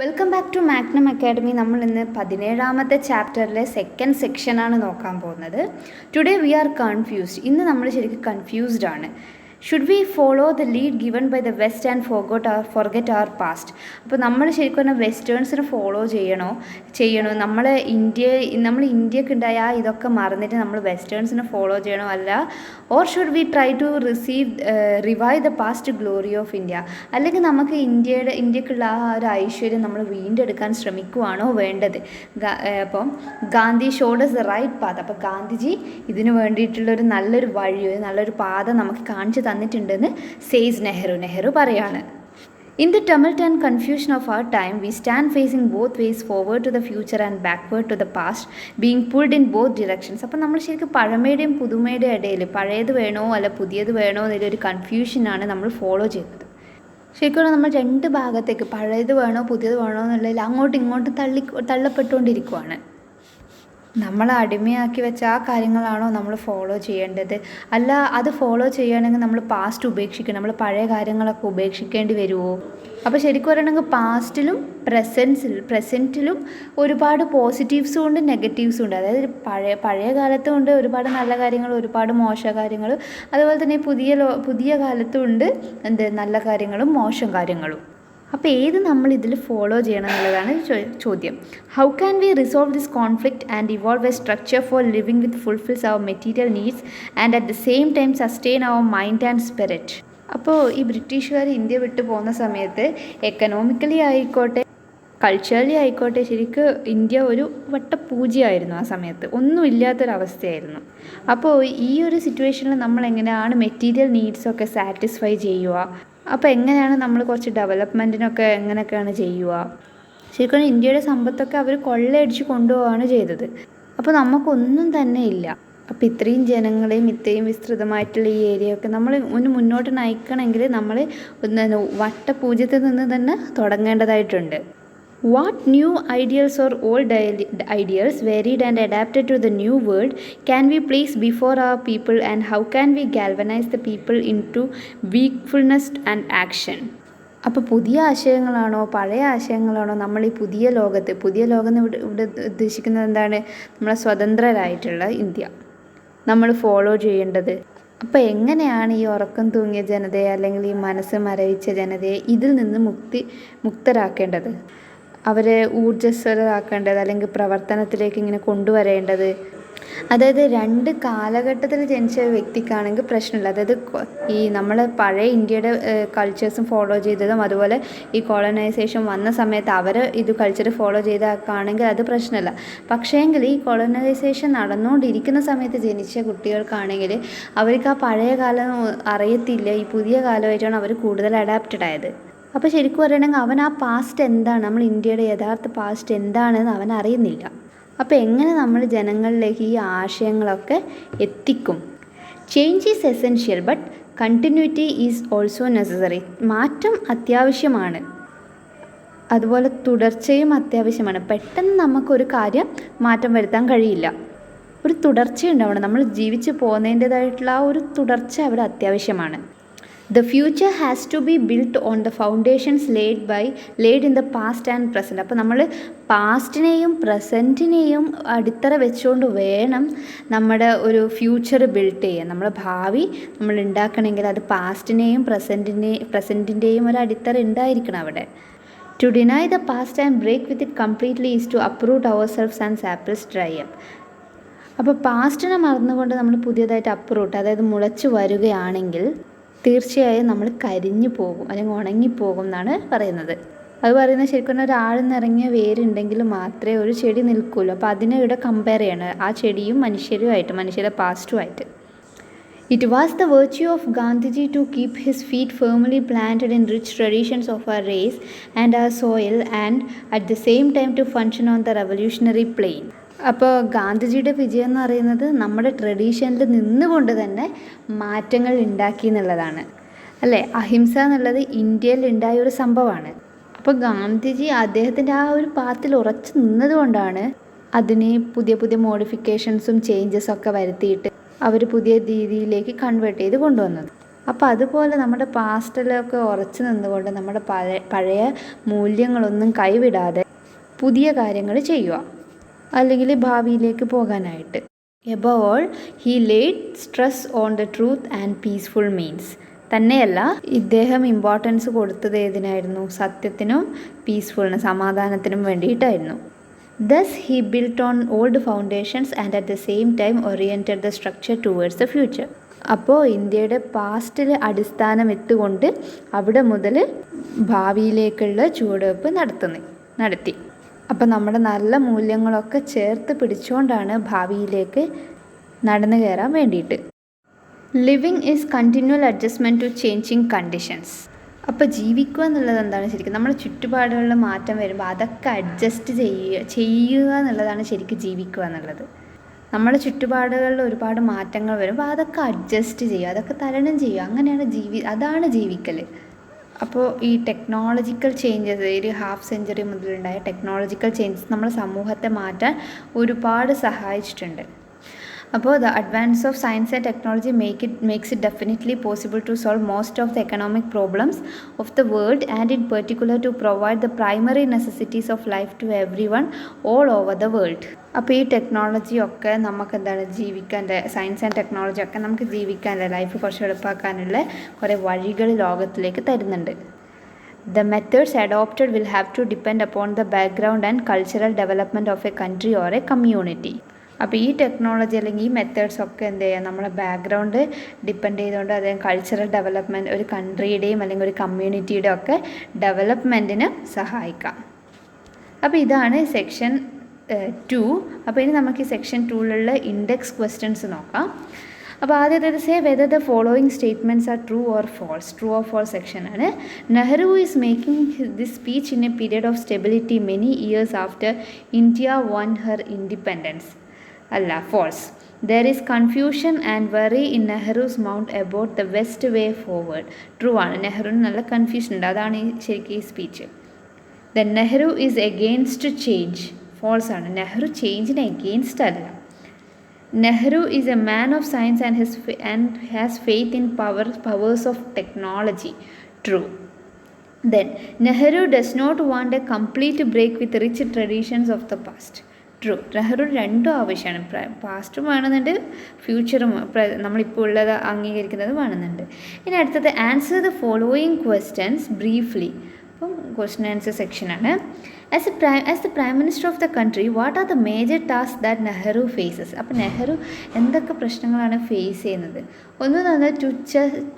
Welcome back to Magnum academy. നമ്മൾ ഇന്ന് 17ാമത്തെ ചാപ്റ്ററിലെ സെക്കൻഡ് സെക്ഷനാണ് നോക്കാൻ പോകുന്നത്. Today we are confused. ഇന്ന് നമ്മൾ ശരിക്കും കൺഫ്യൂസ്ഡ് ആണ്. Should we follow the lead given by the west and forget our past. അപ്പോൾ നമ്മൾ ശരിക്കും പറഞ്ഞാൽ വെസ്റ്റേൺസിന് ഫോളോ ചെയ്യണോ നമ്മൾ ഇന്ത്യക്ക് ഉണ്ടായ ഇതൊക്കെ മറന്നിട്ട് നമ്മൾ വെസ്റ്റേൺസിനെ ഫോളോ ചെയ്യണോ, അല്ല or should we try to revive the past glory of India, അല്ലെങ്കിൽ നമുക്ക് ഇന്ത്യക്കുള്ള ആ ഒരു ഐശ്വര്യം നമ്മൾ വീണ്ടെടുക്കാൻ ശ്രമിക്കുകയാണോ വേണ്ടത്. അപ്പം Gandhi should us the right path. അപ്പോൾ ഗാന്ധിജി ഇതിന് വേണ്ടിയിട്ടുള്ളൊരു നല്ലൊരു വഴി, നല്ലൊരു പാത നമുക്ക് കാണിച്ചു തന്നിട്ടുണ്ടെന്ന് സേസ് നെഹ്റു പറയാണ്. In the tumult and confusion of our time, we stand facing both ways, forward to the future and backward to the past, being pulled in both directions. അപ്പോൾ നമ്മൾ ശരിക്കും പഴമയുടെയും പുതുമയുടെയും ഇടയിൽ പഴയത് വേണോ അല്ല പുതിയത് വേണോ എന്നൊരു കൺഫ്യൂഷനാണ് നമ്മൾ ഫോളോ ചെയ്യുന്നത്. ശരിക്കും നമ്മൾ രണ്ട് ഭാഗത്തേക്ക് പഴയത് വേണോ പുതിയത് വേണോ എന്നുള്ളതിൽ അങ്ങോട്ടും ഇങ്ങോട്ടും തള്ളപ്പെട്ടുകൊണ്ടിരിക്കുവാണ്. നമ്മളെ അടിമയാക്കി വെച്ച ആ കാര്യങ്ങളാണോ നമ്മൾ ഫോളോ ചെയ്യേണ്ടത്, അല്ല അത് ഫോളോ ചെയ്യുകയാണെങ്കിൽ നമ്മൾ പാസ്റ്റ് ഉപേക്ഷിക്കണം, നമ്മൾ പഴയ കാര്യങ്ങളൊക്കെ ഉപേക്ഷിക്കേണ്ടി വരുമോ? അപ്പോൾ ശരിക്കും പറയണമെങ്കിൽ പാസ്റ്റിലും പ്രസൻറ്റിലും ഒരുപാട് പോസിറ്റീവ്സും ഉണ്ട് നെഗറ്റീവ്സും ഉണ്ട്. അതായത് പഴയ കാലത്തും ഉണ്ട് ഒരുപാട് നല്ല കാര്യങ്ങൾ, ഒരുപാട് മോശ കാര്യങ്ങൾ. അതുപോലെ തന്നെ പുതിയ കാലത്തും ഉണ്ട് നല്ല കാര്യങ്ങളും മോശം കാര്യങ്ങളും. അപ്പോൾ ഏത് നമ്മൾ ഇതിൽ ഫോളോ ചെയ്യണം എന്നുള്ളതാണ് ചോദ്യം. How can we resolve this conflict and evolve a structure for living with fulfils our material needs and at the same time sustain our mind and spirit. അപ്പോൾ ഈ ബ്രിട്ടീഷുകാർ ഇന്ത്യ വിട്ടു പോകുന്ന സമയത്ത് എക്കണോമിക്കലി ആയിക്കോട്ടെ കൾച്ചറലി ആയിക്കോട്ടെ ശരിക്കും ഇന്ത്യ ഒരു വട്ടപൂജ്യമായിരുന്നു. ആ സമയത്ത് ഒന്നുമില്ലാത്തൊരവസ്ഥയായിരുന്നു. അപ്പോൾ ഈ ഒരു സിറ്റുവേഷനിൽ നമ്മൾ എങ്ങനെയാണ് മെറ്റീരിയൽ നീഡ്സൊക്കെ സാറ്റിസ്ഫൈ ചെയ്യുക, അപ്പോൾ എങ്ങനെയാണ് നമ്മൾ കുറച്ച് ഡെവലപ്മെൻറ്റിനൊക്കെ എങ്ങനെയൊക്കെയാണ് ചെയ്യുക? ശരിക്കും ഇന്ത്യയുടെ സമ്പത്തൊക്കെ അവർ കൊള്ളയടിച്ച് കൊണ്ടുപോവുകയാണ് ചെയ്തത്. അപ്പോൾ നമുക്കൊന്നും തന്നെ ഇല്ല. അപ്പോൾ ഇത്രയും ജനങ്ങളെയും ഇത്രയും വിസ്തൃതമായിട്ടുള്ള ഈ ഏരിയയൊക്കെ നമ്മൾ മുന്നോട്ട് നയിക്കണമെങ്കിൽ നമ്മൾ വട്ടപൂജ്യത്തിൽ നിന്ന് തന്നെ തുടങ്ങേണ്ടതായിട്ടുണ്ട്. What new ideals or old ideals, varied and adapted to the new world, can we place before our people, and how can we galvanize the people into wakefulness and action? അപ്പോൾ പുതിയ ആശയങ്ങളാണോ പഴയ ആശയങ്ങളാണോ നമ്മൾ ഈ പുതിയ ലോകം ഇവിടെ ഉദ്ദേശിക്കുന്നത് എന്താണ്? നമ്മളെ സ്വതന്ത്രരായിട്ടുള്ള ഇന്ത്യ നമ്മൾ ഫോളോ ചെയ്യേണ്ടത്. അപ്പോൾ എങ്ങനെയാണ് ഈ ഉറക്കം തൂങ്ങിയ ജനതയെ അല്ലെങ്കിൽ ഈ മനസ്സ് മരവിച്ച ജനതയെ ഇതിൽ നിന്ന് മുക്തരാക്കേണ്ടത്, അവരെ ഊർജ്ജസ്വലരാക്കേണ്ടത് അല്ലെങ്കിൽ പ്രവർത്തനത്തിലേക്ക് ഇങ്ങനെ കൊണ്ടുവരേണ്ടത്? അതായത് രണ്ട് കാലഘട്ടത്തിൽ ജനിച്ച വ്യക്തിക്കാണെങ്കിൽ പ്രശ്നമില്ല. അതായത് ഈ നമ്മൾ പഴയ ഇന്ത്യയുടെ കൾച്ചേഴ്സും ഫോളോ ചെയ്തതും അതുപോലെ ഈ കോളനൈസേഷൻ വന്ന സമയത്ത് അവർ ഇത് കൾച്ചർ ഫോളോ ചെയ്താണെങ്കിൽ അത് പ്രശ്നമില്ല. പക്ഷേങ്കിൽ ഈ കോളനൈസേഷൻ നടന്നുകൊണ്ടിരിക്കുന്ന സമയത്ത് ജനിച്ച കുട്ടികൾക്കാണെങ്കിൽ അവർക്ക് ആ പഴയ കാലം അറിയത്തില്ല, ഈ പുതിയ കാലമായിട്ടാണ് അവർ കൂടുതൽ അഡാപ്റ്റഡ് ആയത്. അപ്പോൾ ശരിക്കും പറയണമെങ്കിൽ അവൻ ആ പാസ്റ്റ് എന്താണ്, നമ്മൾ ഇന്ത്യയുടെ യഥാർത്ഥ പാസ്റ്റ് എന്താണെന്ന് അവൻ അറിയുന്നില്ല. അപ്പോൾ എങ്ങനെ നമ്മൾ ജനങ്ങളിലേക്ക് ഈ ആശയങ്ങളൊക്കെ എത്തിക്കും? Change is essential but continuity is also necessary. മാറ്റം അത്യാവശ്യമാണ്, അതുപോലെ തുടർച്ചയും അത്യാവശ്യമാണ്. പെട്ടെന്ന് നമുക്കൊരു കാര്യം മാറ്റം വരുത്താൻ കഴിയില്ല. ഒരു തുടർച്ചയുണ്ടാവണം. നമ്മൾ ജീവിച്ച് പോകുന്നതിൻ്റേതായിട്ടുള്ള ആ ഒരു തുടർച്ച അവിടെ അത്യാവശ്യമാണ്. The future has to be built on the foundations laid in the past and present. അപ്പോൾ നമ്മൾ പാസ്റ്റിനെയും പ്രസൻറ്റിനെയും അടിത്തറ വെച്ചുകൊണ്ട് വേണം നമ്മുടെ ഒരു ഫ്യൂച്ചർ ബിൽഡ് ചെയ്യാൻ. നമ്മുടെ ഭാവി നമ്മൾ ഉണ്ടാക്കണമെങ്കിൽ അത് പാസ്റ്റിനെയും പ്രസൻറ്റിൻ്റെയും ഒരു അടിത്തറ ഉണ്ടായിരിക്കണം അവിടെ. To deny the past and break with it completely is to uproot ourselves and sapless dry up. അപ്പോൾ പാസ്റ്റിനെ മറന്നുകൊണ്ട് നമ്മൾ പുതിയതായിട്ട് അപ്രൂട്ട്, അതായത് മുളച്ച് വരികയാണെങ്കിൽ തീർച്ചയായും നമ്മൾ കരിഞ്ഞു പോകും അല്ലെങ്കിൽ ഉണങ്ങിപ്പോകും എന്നാണ് പറയുന്നത്. അത് പറയുന്നത് ശരിക്കും ഒരാളിൽ നിന്നിറങ്ങിയ വേരുണ്ടെങ്കിൽ മാത്രമേ ഒരു ചെടി നിൽക്കുള്ളൂ. അപ്പോൾ അതിനെ ഇവിടെ കമ്പയർ ചെയ്യണം, ആ ചെടിയും മനുഷ്യരുടെ പാസ്റ്റുമായിട്ട്. It was the virtue of Gandhiji to keep his feet firmly planted in rich traditions of our race and our soil, and at the same time to function on the revolutionary plane. അപ്പോൾ ഗാന്ധിജിയുടെ വിജയം എന്ന് പറയുന്നത് നമ്മുടെ ട്രഡീഷനിൽ നിന്നുകൊണ്ട് തന്നെ മാറ്റങ്ങൾ ഉണ്ടാക്കി എന്നുള്ളതാണ്, അല്ലേ? അഹിംസ എന്നുള്ളത് ഇന്ത്യയിൽ ഉണ്ടായ ഒരു സംഭവമാണ്. അപ്പോൾ ഗാന്ധിജി അദ്ദേഹത്തിൻ്റെ ആ ഒരു പാത്തിൽ ഉറച്ചു നിന്നതുകൊണ്ടാണ് അതിന് പുതിയ മോഡിഫിക്കേഷൻസും ചേഞ്ചസൊക്കെ വരുത്തിയിട്ട് അവർ പുതിയ രീതിയിലേക്ക് കൺവേർട്ട് ചെയ്ത് കൊണ്ടുവന്നത്. അപ്പോൾ അതുപോലെ നമ്മുടെ പാസ്റ്റിലൊക്കെ ഉറച്ചു നിന്നുകൊണ്ട് നമ്മുടെ പഴയ മൂല്യങ്ങളൊന്നും കൈവിടാതെ പുതിയ കാര്യങ്ങൾ ചെയ്യുക, അല്ലെങ്കിൽ ഭാവിയിലേക്ക് പോകാനായിട്ട്. Above all he laid stress on the truth and peaceful means. തന്നെയല്ല, ഇദ്ദേഹം ഇമ്പോർട്ടൻസ് കൊടുത്തത് ഏതിനായിരുന്നു? സത്യത്തിനും പീസ്ഫുളിനും സമാധാനത്തിനും വേണ്ടിയിട്ടായിരുന്നു. Thus he built on old foundations and at the same time oriented the structure towards the future. അപ്പോൾ ഇന്ത്യയുടെ പാസ്റ്റിൽ അടിസ്ഥാനം ഇട്ടുകൊണ്ട് അവിടെ മുതൽ ഭാവിയിലേക്കുള്ള ചുവടുവെപ്പ് നടത്തി. അപ്പോൾ നമ്മുടെ നല്ല മൂല്യങ്ങളൊക്കെ ചേർത്ത് പിടിച്ചുകൊണ്ടാണ് ഭാവിയിലേക്ക് നടന്നു കയറാൻ വേണ്ടിയിട്ട്. Living is continual adjustment to changing conditions. അപ്പോൾ ജീവിക്കുക എന്നുള്ളത് എന്താണ്? ശരിക്കും നമ്മുടെ ചുറ്റുപാടുകളിൽ മാറ്റം വരുമ്പോൾ അതൊക്കെ അഡ്ജസ്റ്റ് ചെയ്യുക എന്നുള്ളതാണ് ശരിക്കും ജീവിക്കുക എന്നുള്ളത്. നമ്മുടെ ചുറ്റുപാടുകളിൽ ഒരുപാട് മാറ്റങ്ങൾ വരുമ്പോൾ അതൊക്കെ അഡ്ജസ്റ്റ് ചെയ്യുക, അതൊക്കെ തരണം ചെയ്യുക, അങ്ങനെയാണ് അതാണ് ജീവിക്കൽ. അപ്പോൾ ഈ ടെക്നോളജിക്കൽ ചേഞ്ചസ്, ഒരു ഹാഫ് സെഞ്ച്വറി മുതലുണ്ടായ ടെക്നോളജിക്കൽ ചേഞ്ചസ് നമ്മുടെ സമൂഹത്തെ മാറ്റാൻ ഒരുപാട് സഹായിച്ചിട്ടുണ്ട്. അപ്പോൾ the advance of science and technology makes it definitely possible to solve most of the economic problems of the world, and in particular to provide the primary necessities of life to everyone all over the world. അപ്പോൾ ഈ technology ഒക്കെ നമുക്ക് എന്താണ് ജീവിക്കാൻ, science and technology ഒക്കെ നമുക്ക് ജീവിക്കാനുള്ള life കുറച്ച് എളുപ്പമാക്കാനുള്ള കുറേ വഴികൾ ലോകത്തിലേക്ക് തരുന്നുണ്ട്. The methods adopted will have to depend upon the background and cultural development of a country or a community. അപ്പോൾ ഈ ടെക്നോളജി അല്ലെങ്കിൽ ഈ മെത്തേഡ്സ് ഒക്കെ എന്ത് ചെയ്യുക, നമ്മളെ ബാക്ക്ഗ്രൗണ്ട് ഡിപ്പെൻഡ് ചെയ്തുകൊണ്ട് അതായത് കൾച്ചറൽ ഡെവലപ്മെൻറ്റ്, ഒരു കൺട്രിയുടെയും അല്ലെങ്കിൽ ഒരു കമ്മ്യൂണിറ്റിയുടെ ഒക്കെ ഡെവലപ്മെൻറ്റിന് സഹായിക്കാം. അപ്പോൾ ഇതാണ് സെക്ഷൻ 2. അപ്പോൾ ഇനി നമുക്ക് ഈ സെക്ഷൻ 2ലുള്ള ഇൻഡെക്സ് ക്വസ്റ്റ്യൻസ് നോക്കാം. അപ്പോൾ ആദ്യത്തേത് say whether the following statements are true or false സെക്ഷനാണ്. Nehru is making this speech in a period of stability many years after India won her independence. അല്ല, false. There is confusion and worry in Nehru's mind about the best way forward. True ആണ്. നെഹ്റുവിന് നല്ല confusion ഉണ്ട്, അതാണ് ശരിക്കും ഈ speech. Then Nehru is against change. False ആണ്. നെഹ്റു ചേഞ്ചിന് എഗെയിൻസ്റ്റ് അല്ല. Nehru is a man of science and has faith in powers of technology. True. Then Nehru does not want a complete break with rich traditions of the past. True. Nehru രണ്ടും ആവശ്യമാണ്. പാസ്റ്റും വേണമെന്നുണ്ട്, ഫ്യൂച്ചറും നമ്മളിപ്പോൾ ഉള്ളത് അംഗീകരിക്കുന്നത് വേണമെന്നുണ്ട്. ഇനി അടുത്തത് answer the following questions briefly. അപ്പം question answer സെക്ഷനാണ്. As the Prime Minister of the country, what are the major tasks that Nehru faces? അപ്പോൾ നെഹ്റു എന്തൊക്കെ പ്രശ്നങ്ങളാണ് ഫേസ് ചെയ്യുന്നത്? ഒന്ന് to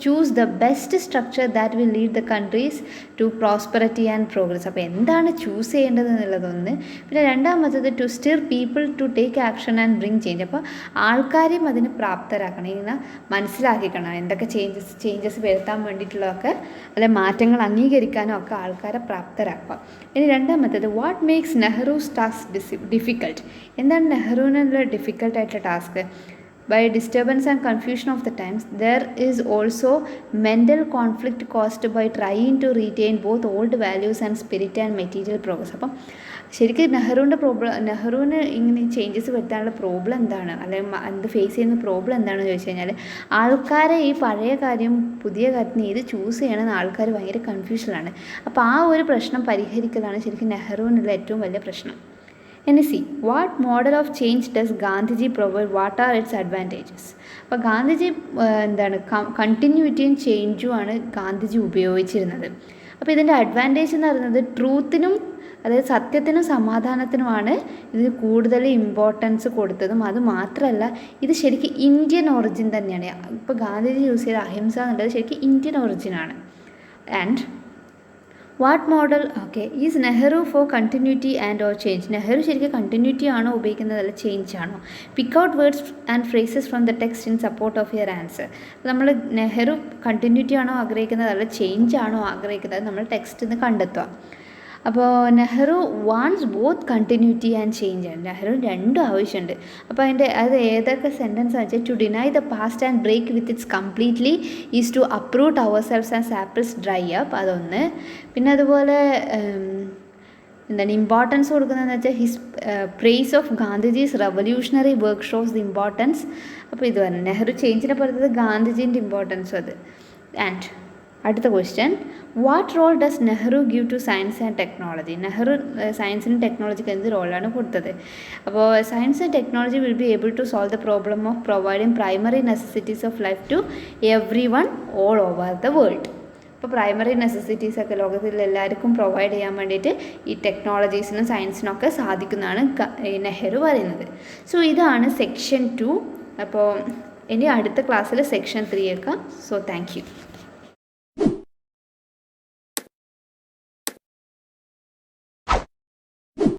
choose the best structure that will lead the countries to prosperity and progress. അപ്പോൾ എന്താണ് choose ചെയ്യേണ്ടത് എന്നുള്ളതൊന്ന്. പിന്നെ രണ്ടാമത്തത് to stir people to take action and bring change. അപ്പോൾ ആൾക്കാരെയും അതിന് പ്രാപ്തരാക്കണം, ഇങ്ങനെ മനസ്സിലാക്കിക്കണം എന്തൊക്കെ ചേഞ്ചസ് വരുത്താൻ വേണ്ടിയിട്ടുള്ളതൊക്കെ, അല്ലെ മാറ്റങ്ങൾ അംഗീകരിക്കാനും ഒക്കെ ആൾക്കാരെ പ്രാപ്തരാക്കുക. ഇനി രണ്ടാമത്തത് what makes Nehru's task difficult. എന്താണ് നെഹ്റുവിനുള്ള ഡിഫിക്കൽട്ടായിട്ടുള്ള task? By disturbance and confusion of the times, there is also mental conflict caused by trying to retain both old values and spirit and material progress. അപ്പം ശരിക്കും നെഹ്റുവിന് ഇങ്ങനെ ചേഞ്ചസ് വരുത്താനുള്ള problem എന്താണ്, അല്ലെങ്കിൽ എന്ത് face ചെയ്യുന്ന problem എന്താണെന്ന് ചോദിച്ചു കഴിഞ്ഞാൽ ആൾക്കാരെ ഈ പഴയ കാര്യം പുതിയ കാര്യത്തിന് ഏത് ചൂസ് ചെയ്യണമെന്ന് ആൾക്കാർ ഭയങ്കര കൺഫ്യൂഷനാണ്. അപ്പോൾ ആ ഒരു പ്രശ്നം പരിഹരിക്കലാണ് ശരിക്കും നെഹ്റുവിനുള്ള ഏറ്റവും വലിയ പ്രശ്നം. ഇനി see what model of change does Gandhiji provide, what are it's advantages. അപ്പോൾ ഗാന്ധിജി എന്താണ് കണ്ടിന്യൂറ്റിയും ചേഞ്ചുമാണ് ഗാന്ധിജി ഉപയോഗിച്ചിരുന്നത്. അപ്പോൾ ഇതിൻ്റെ അഡ്വാൻറ്റേജ് എന്ന് പറയുന്നത് ട്രൂത്തിനും, അതായത് സത്യത്തിനും സമാധാനത്തിനുമാണ് ഇത് കൂടുതൽ ഇമ്പോർട്ടൻസ് കൊടുത്തതും. അത് മാത്രമല്ല ഇത് ശരിക്കും ഇന്ത്യൻ ഒറിജിൻ തന്നെയാണ്. ഇപ്പോൾ ഗാന്ധിജി യൂസ് ചെയ്ത അഹിംസ എന്നുള്ളത് ശരിക്കും ഇന്ത്യൻ ഒറിജിനാണ്. And what model is Nehru for continuity and or change. Nehru ശരിക്കും കണ്ടിന്യൂറ്റി ആണോ ഉപയോഗിക്കുന്നത്, അല്ല ചേഞ്ച് ആണോ? Pick out words and phrases from the text in support of your answer. നമ്മൾ നെഹ്റു കണ്ടിന്യൂറ്റി ആണോ ആഗ്രഹിക്കുന്നത്, അല്ല ചേഞ്ച് ആണോ ആഗ്രഹിക്കുന്നത്, നമ്മൾ ടെക്സ്റ്റിൽ നിന്ന് കണ്ടെത്തുക. അപ്പോൾ Nehru wants both continuity and change ആണ്. നെഹ്റു രണ്ടും ആവശ്യമുണ്ട്. അപ്പോൾ അത് ഏതൊക്കെ സെൻറ്റൻസ് ആണ് വെച്ചാൽ to deny the past and break with its completely is to uproot our selves and saplings dry up. അതൊന്ന്. പിന്നെ അതുപോലെ എന്താണ് ഇമ്പോർട്ടൻസ് കൊടുക്കുന്നതെന്ന് വെച്ചാൽ his praise of Gandhiji's revolutionary work shows the importance. അപ്പോൾ ഇത് പറഞ്ഞു നെഹ്റു ചേഞ്ചിനെ പറയുന്നത് ഗാന്ധിജീൻ്റെ ഇമ്പോർട്ടൻസും അത്. ആൻഡ് അടുത്ത question, what role does Nehru give to science and technology? Nehru സയൻസിനും ടെക്നോളജിക്ക് എന്ത് റോളാണ് കൊടുത്തത്? അപ്പോൾ science and technology will be able to solve the problem of providing primary necessities of life to every one all over the world. ഇപ്പോൾ primary നെസസിറ്റീസൊക്കെ ലോകത്തിൽ എല്ലാവർക്കും പ്രൊവൈഡ് ചെയ്യാൻ വേണ്ടിയിട്ട് ഈ ടെക്നോളജീസിനും സയൻസിനൊക്കെ സാധിക്കുന്നതാണ് നെഹ്റു പറയുന്നത്. സോ ഇതാണ് സെക്ഷൻ 2. അപ്പോൾ ഇനി അടുത്ത ക്ലാസ്സിൽ സെക്ഷൻ 3 ഒക്കെ. So thank you.